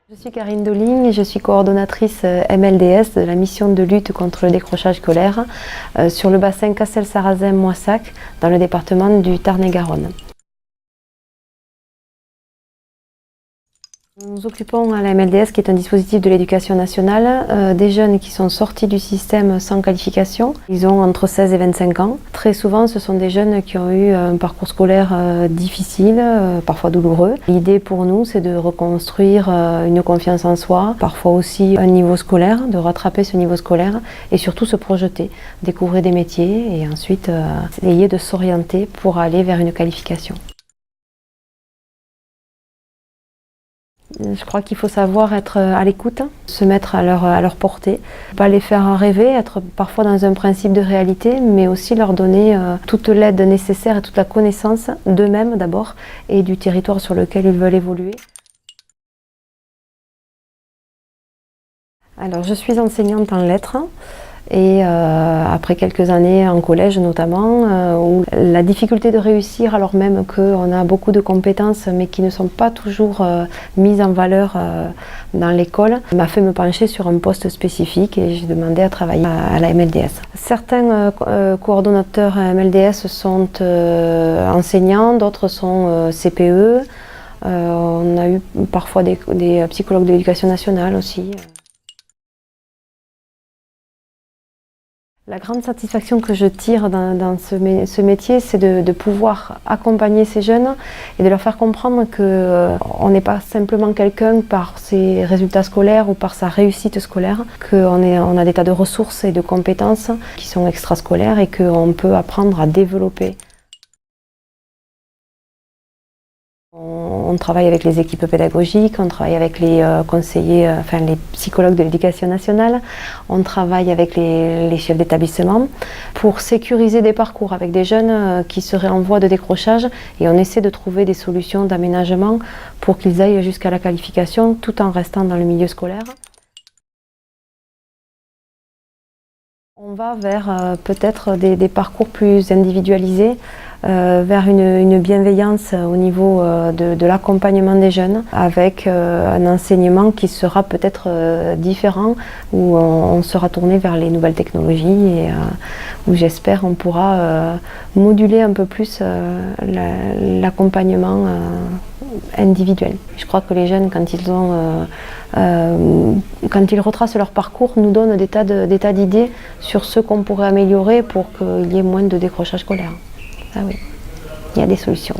Je suis Karine Doling et je suis coordonnatrice MLDS de la mission de lutte contre le décrochage scolaire sur le bassin Castel-Sarrazin-Moissac dans le département du Tarn-et-Garonne. Nous nous occupons à la MLDS, qui est un dispositif de l'éducation nationale, des jeunes qui sont sortis du système sans qualification. Ils ont entre 16 et 25 ans. Très souvent, ce sont des jeunes qui ont eu un parcours scolaire difficile, parfois douloureux. L'idée pour nous, c'est de reconstruire une confiance en soi, parfois aussi un niveau scolaire, de rattraper ce niveau scolaire et surtout se projeter, découvrir des métiers et ensuite essayer de s'orienter pour aller vers une qualification. Je crois qu'il faut savoir être à l'écoute, se mettre à leur portée, pas les faire rêver, être parfois dans un principe de réalité, mais aussi leur donner toute l'aide nécessaire et toute la connaissance d'eux-mêmes d'abord et du territoire sur lequel ils veulent évoluer. Alors, je suis enseignante en lettres. Et après quelques années en collège notamment, où la difficulté de réussir alors même qu'on a beaucoup de compétences mais qui ne sont pas toujours mises en valeur dans l'école, m'a fait me pencher sur un poste spécifique et j'ai demandé à travailler à la MLDS. Certains coordonnateurs MLDS sont enseignants, d'autres sont CPE, on a eu parfois des psychologues de l'éducation nationale aussi. La grande satisfaction que je tire dans ce métier, c'est de pouvoir accompagner ces jeunes et de leur faire comprendre qu'on n'est pas simplement quelqu'un par ses résultats scolaires ou par sa réussite scolaire, qu'on a des tas de ressources et de compétences qui sont extrascolaires et qu'on peut apprendre à développer. On travaille avec les équipes pédagogiques, on travaille avec les conseillers, les psychologues de l'éducation nationale, on travaille avec les chefs d'établissement pour sécuriser des parcours avec des jeunes qui seraient en voie de décrochage et on essaie de trouver des solutions d'aménagement pour qu'ils aillent jusqu'à la qualification tout en restant dans le milieu scolaire. On va vers peut-être des parcours plus individualisés, vers une bienveillance au niveau de l'accompagnement des jeunes, avec un enseignement qui sera peut-être différent, où on sera tourné vers les nouvelles technologies et où j'espère on pourra moduler un peu plus l'accompagnement individuel. Je crois que les jeunes, quand ils retracent leur parcours, nous donnent des tas d'idées sur ce qu'on pourrait améliorer pour qu'il y ait moins de décrochage scolaire. Ah oui, il y a des solutions.